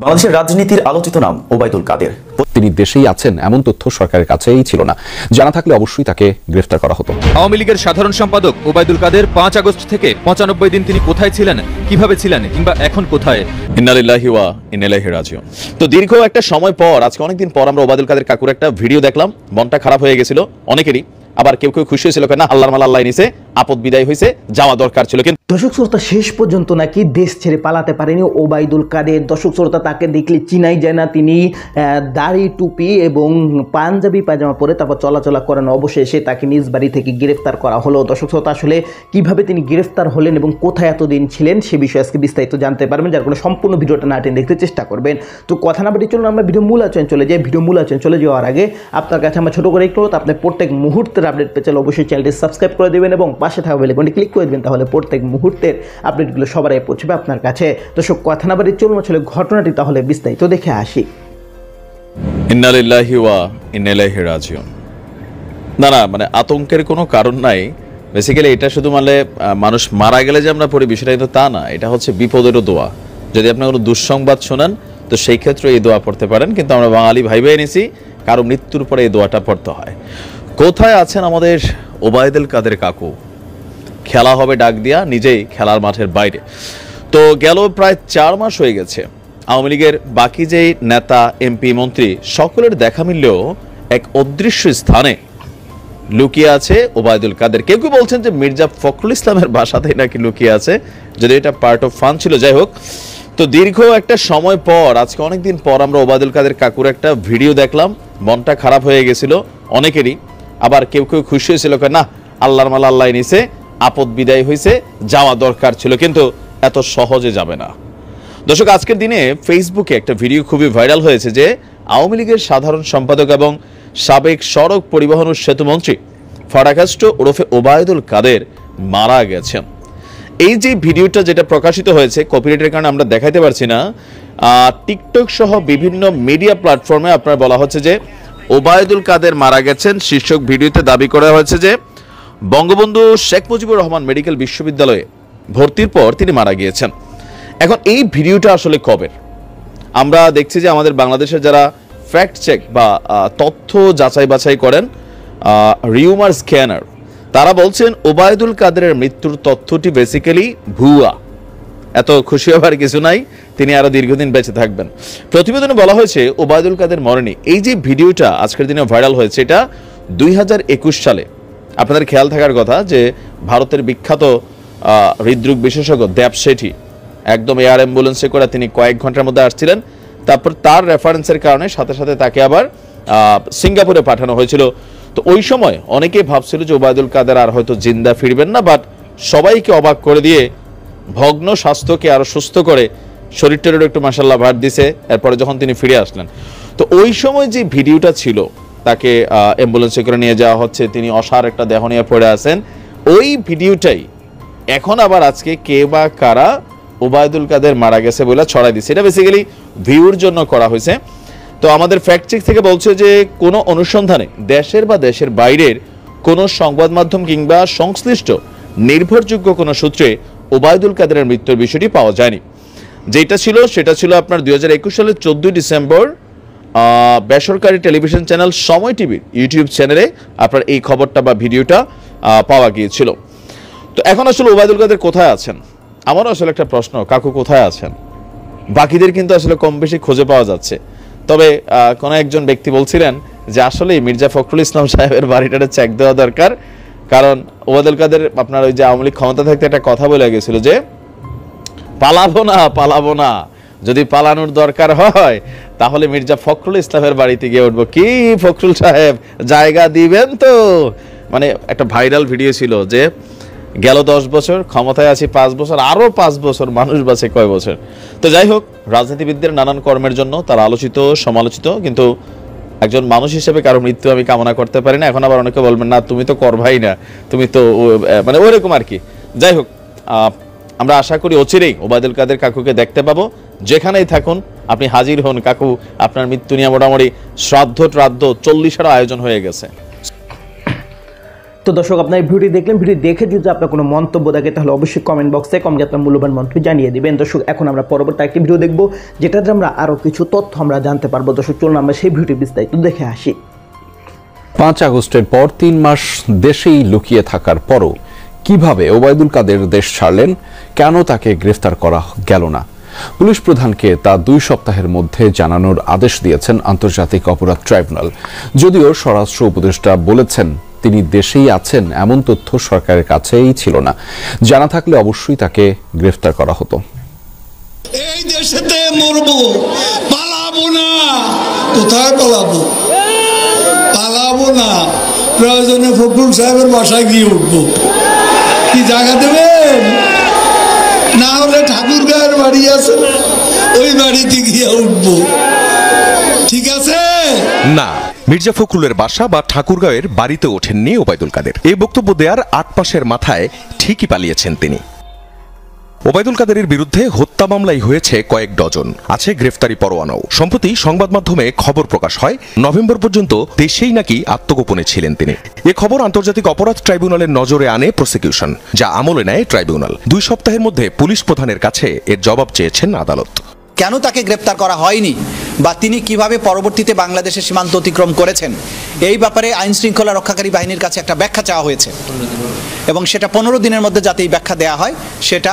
বাংলাদেশের রাজনীতির আলোচিত নাম ওবায়দুল কাদের। তিনি দেশেই আছেন এমন তথ্য সরকারের কাছেই ছিল না, জানা থাকলে অবশ্যই তাকে গ্রেফতার করা হতো। আওয়ামী লীগের সাধারণ সম্পাদক ওবায়দুল কাদের 5 আগস্ট থেকে 95 দিন তিনি কোথায় ছিলেন, কিভাবে ছিলেন, কিংবা এখন কোথায়? ইন্না লিল্লাহি ওয়া ইন্না ইলাইহি রাজিউন। তো দীর্ঘ একটা সময় পর, আজকে অনেকদিন পর আমরা ওবায়দুল কাদের কাকুর একটা ভিডিও দেখলাম। মনটা খারাপ হয়ে গেছিল অনেকেরই, আবার কেউ কেউ খুশি হয়েছিল, না আল্লাহর মাল আল্লাহ নিছে, আপদ বিদায় হয়েছে, যাওয়া দরকার ছিল। কিন্তু দর্শক শ্রোতা, শেষ পর্যন্ত নাকি দেশ ছেড়ে পালাতে পারেনি ওবায়দুল কাদের। দর্শক শ্রোতা, তাকে দেখলে চিনাই যায় না। তিনি দাড়ি, টুপি এবং পাঞ্জাবি পায়জামা পরে তারপর চলাচলা করেন। অবশেষে তাকে নিজ বাড়ি থেকে গ্রেফতার করা হলো। দর্শক শ্রোতা, আসলে কিভাবে তিনি গ্রেফতার হলেন এবং কোথায় এতদিন ছিলেন সে বিষয়ে আজকে বিস্তারিত জানতে পারবেন, যার কোনো সম্পূর্ণ ভিডিওটা না টেনে দেখতে চেষ্টা করবেন। তো কথা না বাড়িয়ে চলুন আমরা ভিডিও মূল আলোচনায় চলে যাই। ভিডিও মূল আলোচনায় চলে যাওয়ার আগে আপনার কাছে আমার ছোট করে একটু অনুরোধ, আপনি প্রত্যেক মুহূর্তের আপডেট পেতে চাইলে অবশ্যই চ্যানেলটি সাবস্ক্রাইব করে দেবেন এবং পাশে থাকা বেল আইকনটি ক্লিক করে দেবেন, তাহলে প্রত্যেক মুহূর্তের আপডেটগুলো সবার আগে পৌঁছবে আপনার কাছে। দর্শক, কথা না বাড়িয়ে চলুন আসলে ঘটনাটি তাহলে বিস্তারিত দেখে আসি। ইন্না লিল্লাহি ওয়া ইন্না ইলাইহি রাজিউন। না মানে আতঙ্কের কোনো কারণ নাই। বেসিক্যালি এটা শুধু মানে মানুষ মারা গেলে যে আমরা পড়ি বিষয়টা কিন্তু তা না, এটা হচ্ছে বিপদেরও দোয়া। যদি আপনি কোনো দুঃসংবাদ শোনেন তো সেই ক্ষেত্রে এই দোয়া পড়তে পারেন, কিন্তু আমরা বাঙালি ভাই ভাই এনেছি কারো মৃত্যুর পরে এই দোয়াটা পড়তে হয়। কোথায় আছেন আমাদের ওবায়দুল কাদের কাকু? খেলা হবে ডাক দিয়া, নিজেই খেলার মাঠের বাইরে। তো গেল প্রায় 4 মাস হয়ে গেছে আওয়ামী লীগের বাকি যেই নেতা, এমপি, মন্ত্রী সকলের দেখা মিললেও এক অদৃশ্য স্থানে লুকিয়ে আছে ওবায়দুল কাদের। কেউ কেউ বলছেন যে মির্জা ফখরুল ইসলামের বাসাতেই নাকি লুকিয়ে আছে, যদি এটা পার্ট অফ ফান ছিল। যাই হোক, তো দীর্ঘ একটা সময় পর, আজকে অনেকদিন পর আমরা ওবায়দুল কাদের কাকুর একটা ভিডিও দেখলাম। মনটা খারাপ হয়ে গেছিল অনেকেরই, আবার কেউ কেউ খুশি হয়েছিল, না আল্লাহর মাল আল্লাহ নিছে, আপদ বিদায় হয়েছে, যাওয়া দরকার ছিল, কিন্তু এত সহজে যাবে না। দর্শক, আজকের দিনে ফেসবুকে একটা ভিডিও খুবই ভাইরাল হয়েছে যে আওয়ামী লীগের সাধারণ সম্পাদক এবং সাবেক সড়ক পরিবহন ও সেতু মন্ত্রী ফারাকাস্ট ওরফে ওবায়দুল কাদের মারা গেছেন। এই যে ভিডিওটা যেটা প্রকাশিত হয়েছে, কপিরাইটের কারণে আমরা দেখাইতে পারছি না, টিকটক সহ বিভিন্ন মিডিয়া প্ল্যাটফর্মে আপনার বলা হচ্ছে যে ওবায়দুল কাদের মারা গেছেন। শীর্ষক ভিডিওতে দাবি করা হয়েছে যে বঙ্গবন্ধু শেখ মুজিবুর রহমান মেডিকেল বিশ্ববিদ্যালয়ে ভর্তির পর তিনি মারা গিয়েছেন। এখন এই ভিডিওটা আসলে কবের? আমরা দেখছি যে আমাদের বাংলাদেশের যারা ফ্যাক্ট চেক বা তথ্য যাচাই বাছাই করেন, রিউমার স্ক্যানার, তারা বলছেন ওবায়দুল কাদেরের মৃত্যুর তথ্যটি বেসিক্যালি ভুয়া। এত খুশি হবার কিছু নাই, তিনি আরো দীর্ঘদিন বেঁচে থাকবেন। প্রতিবেদনে বলা হয়েছে ওবায়দুল কাদের মরেনি। এই যে ভিডিওটা আজকের দিনে ভাইরাল হয়েছে, এটা 2021 সালে। আপনাদের খেয়াল থাকার কথা যে ভারতের বিখ্যাত হৃদরোগ বিশেষজ্ঞ দেব শেঠি একদম এয়ার অ্যাম্বুলেন্সে করে তিনি কয়েক ঘন্টার মধ্যে আসছিলেন। তারপর তার রেফারেন্সের কারণে সাথে সাথে তাকে আবার সিঙ্গাপুরে পাঠানো হয়েছিল। তো ওই সময় অনেকে ভাবছিল যে ওবায়দুল কাদের আর হয়তো জিন্দা ফিরবেন না, বাট সবাইকে অবাক করে দিয়ে ভগ্ন স্বাস্থ্যকে আরো সুস্থ করে শরীরটারও একটু মাশাআল্লাহ ভার দিছে। এরপরে যখন তিনি ফিরে আসলেন, তো ওই সময় যে ভিডিওটা ছিল, তাকে অ্যাম্বুলেন্সে করে নিয়ে যাওয়া হচ্ছে, তিনি অসার একটা দেহ নিয়ে পড়ে আছেন, ওই ভিডিওটাই এখন আবার আজকে কে বা কারা ওবায়দুল কাদের মারা গেছে বলে ছড়াই দিচ্ছে। এটা বেসিক্যালি ভিউর জন্য করা হয়েছে। তো আমাদের ফ্যাক্ট চেক থেকে বলছে যে কোনো অনুসন্ধানে দেশের বা দেশের বাইরের কোনো সংবাদ মাধ্যম কিংবা সংশ্লিষ্ট নির্ভরযোগ্য কোনো সূত্রে ওবায়দুল কাদেরের মৃত্যুর বিষয়টি পাওয়া যায়নি। যেটা ছিল সেটা ছিল আপনার 2021 সালের 14 ডিসেম্বর বেসরকারি টেলিভিশন চ্যানেল সময় টিভির ইউটিউব চ্যানেলে আপনার এই খবরটা বা ভিডিওটা পাওয়া গিয়েছিল। তো এখন আসলে ওবায়দুল কাদের কোথায় আছেন? আমারও আসলে একটা প্রশ্ন, কাকু কোথায় আছেন? বাকিদের কিন্তু আসলে কম বেশি খুঁজে পাওয়া যাচ্ছে। তবে কোনো একজন ব্যক্তি বলছিলেন যে আসলে মির্জা ফখরুল ইসলাম সাহেবের বাড়িটাতে চেক দেওয়া দরকার, কারণ ওবায়দুল কাদের আপনার ওই যে আওয়ামী লীগ ক্ষমতা থাকতে একটা কথা বলে গেছিল যে পালাবো না, যদি পালানোর দরকার হয় তাহলে মির্জা ফখরুল ইসলামের বাড়িতে গিয়ে উঠবো। কি ফখরুল সাহেব, জায়গা দিবেন তো? মানে একটা ভাইরাল ভিডিও ছিল যে গেল 10 বছর, ক্ষমতায় আছি 5 বছর, আরো 5 বছর, মানুষ বাঁচে কয় বছর। তো যাই হোক, রাজনীতিবিদদের নানান কর্মের জন্য তারা আলোচিত সমালোচিত, কিন্তু একজন মানুষ হিসেবে কারো মৃত্যু আমি কামনা করতে পারি না। এখন আবার অনেকে বলবেন না তুমি তো করবাই না, তুমি তো মানে ওইরকম আর কি। যাই হোক, আমরা আশা করি অচিরেই ওবায়দুল কাদের কাকুকে দেখতে পাবো। যেখানেই থাকুন আপনি হাজির হন কাকু, আপনার মৃত্যু নিয়ে মোটামুটি শ্রাদ্ধ 40-এরও আয়োজন হয়ে গেছে। তো দর্শক আপনার ভিডিও দেখলেন, ভিডিও দেখে যদি আপনার কোনো মন্তব্য থাকে তাহলে অবশ্যই কমেন্ট বক্সে কমেন্টে আপনার মূল্যবান মন্তব্য জানিয়ে দিবেন। দর্শক এখন আমরা পরবর্তী একটি ভিডিও দেখবো, যেটাতে আমরা আরও কিছু তথ্য আমরা জানতে পারবো। দর্শক চলুন আমরা সেই ভিডিও বিস্তারিত দেখে আসি। 5 আগস্টের পর 3 মাস দেশেই লুকিয়ে থাকার পরও কিভাবে ওবায়দুল কাদের দেশ ছাড়লেন, কেন তাকে গ্রেফতার করা গেল না, পুলিশ প্রধানকে তা 2 সপ্তাহের মধ্যে জানানোর আদেশ দিয়েছেন আন্তর্জাতিক অপরাধ ট্রাইব্যুনাল। যদিও স্বরাষ্ট্র উপদেষ্টা বলেছেন তিনি দেশেই আছেন এমন তথ্য সরকারের কাছেই ছিল না, জানা থাকলে অবশ্যই তাকে গ্রেফতার করা হতো। এই দেশেতে মরবো, পালাবো না। কোথায় পালাবো? পালাবো না, প্রয়োজনে ফখরুল সাহেবের বাসায় গিয়ে উঠবো। কি জায়গা দেবেন? না হলে ঠাকুরগাঁয়ের বাড়ি আছে, ওই বাড়িতে গিয়ে উঠবো। ঠিক আছে না, মির্জা ফখরুলের বাসা বা ঠাকুরগাঁয়ের বাড়িতে ওঠেননি ওবায়দুল কাদের। এই বক্তব্য দেওয়ার 8 মাসের মাথায় ঠিকই পালিয়েছেন তিনি। ওবায়দুল কাদেরের বিরুদ্ধে হত্যা মামলাই হয়েছে কয়েক ডজন, আছে গ্রেফতারি পরোয়ানাও। সম্প্রতি সংবাদ মাধ্যমে খবর প্রকাশ হয় নভেম্বর পর্যন্ত দেশেই নাকি আত্মগোপনে ছিলেন তিনি। এ খবর আন্তর্জাতিক অপরাধ ট্রাইব্যুনালের নজরে আনে প্রসিকিউশন, যা আমলে নেয় ট্রাইব্যুনাল। 2 সপ্তাহের মধ্যে পুলিশ প্রধানের কাছে এর জবাব চেয়েছেন আদালত। কেন তাকে গ্রেপ্তার করা হয়নি বা তিনি কিভাবে পরবর্তীতে বাংলাদেশের সীমান্ত অতিক্রম করেছেন, এই ব্যাপারে আইন শৃঙ্খলা রক্ষাকারী বাহিনীর কাছে একটা ব্যাখ্যা চাওয়া হয়েছে এবং সেটা 15 দিনের মধ্যে যাতে এই ব্যাখ্যা দেওয়া হয় সেটা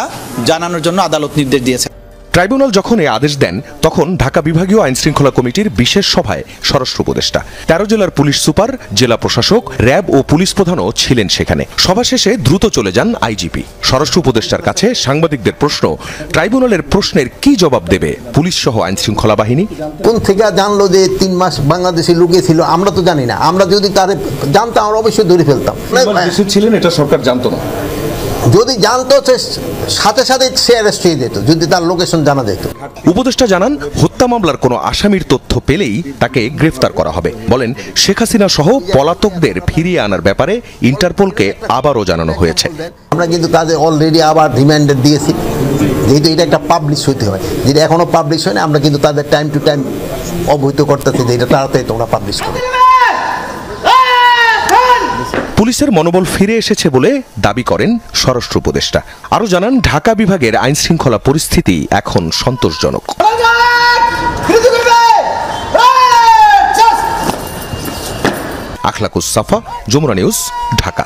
জানানোর জন্য আদালত নির্দেশ দিয়েছে। ট্রাইব্যুনাল যখন এই আদেশ দেন তখন ঢাকা বিভাগীয় আইন শৃঙ্খলা কমিটির বিশেষ সভায় স্বরাষ্ট্র উপদেষ্টা, 13 জেলার পুলিশ সুপার, জেলা প্রশাসক, র্যাব ও পুলিশ প্রধানও ছিলেন সেখানে। সভা শেষে দ্রুত চলে যান আইজিপি। স্বরাষ্ট্র উপদেষ্টার কাছে সাংবাদিকদের প্রশ্ন, ট্রাইব্যুনালের প্রশ্নের কি জবাব দেবে পুলিশ সহ আইন শৃঙ্খলা বাহিনী? কোন থেকে জানলো যে 3 মাস বাংলাদেশে লুকিয়েছিল? আমরা তো জানি না। আমরা যদি তাদের জানতাম আমরা অবশ্যই ধরে ফেলতাম। ছিলেন এটা সরকার জানতো না। যদি জানতো সাথে সাথে সে অ্যারেস্ট হয়ে যেত যদি তার লোকেশন জানা যেত। উপদেষ্টা জানান হত্যা মামলার কোনো আসামির তথ্য পেলেই তাকে গ্রেফতার করা হবে। বলেন শেখ হাসিনা সহ পলাতকদের ফিরিয়ে আনার ব্যাপারে ইন্টারপোলকে আবারও জানানো হয়েছে। আমরা কিন্তু তাদের অলরেডি আবার রিমাইন্ডার দিয়েছি, যেহেতু এটা একটা পাবলিশ হইতে হয়, যেটা এখনো পাবলিশ হয় না। আমরা কিন্তু তাদের টাইম টু টাইম অবহিত করতেছি যে এটা তাড়াতাড়ি তোমরা পাবলিশ করো। পুলিশের মনোবল ফিরে এসেছে বলে দাবি করেন স্বরাষ্ট্র উপদেষ্টা। আরও জানান ঢাকা বিভাগের আইন শৃঙ্খলা পরিস্থিতি এখন সন্তোষজনক। আখলাকুস সাফা, যমুনা নিউজ, ঢাকা।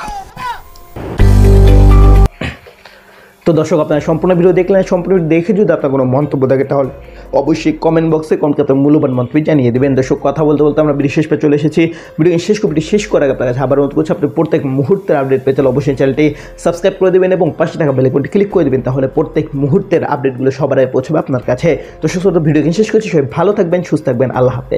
তো দর্শক আপনারা সম্পূর্ণ ভিডিও দেখলেন, সম্পূর্ণ দেখে যদি আপনার কোনো মন্তব্য থাকে তাহলে অবশ্যই কমেন্ট বক্সে কমেন্টে আপনার মূল্যবান মন্তব্য জানিয়ে দেবেন। দর্শক কথা বলতে বলতে আমরা ভিডিও শেষ পেয়ে চলে এসেছি। ভিডিও শেষ করার আগে আপনার কাছে আবার অনুরোধ করছি, আপনি প্রত্যেক মুহূর্তের আপডেট পেতে হলে অবশ্যই চ্যানেলটি সাবস্ক্রাইব করে দেবেন এবং পাশে থাকা বেল আইকনটি ক্লিক করে দেবেন, তাহলে প্রত্যেক মুহূর্তের আপডেটগুলো সবার আগে পৌঁছবে আপনার কাছে। তো সুস্থ ভিডিও শেষ করছি, সবাই ভালো থাকবেন, সুস্থ থাকবেন, আল্লাহ হাফেজ।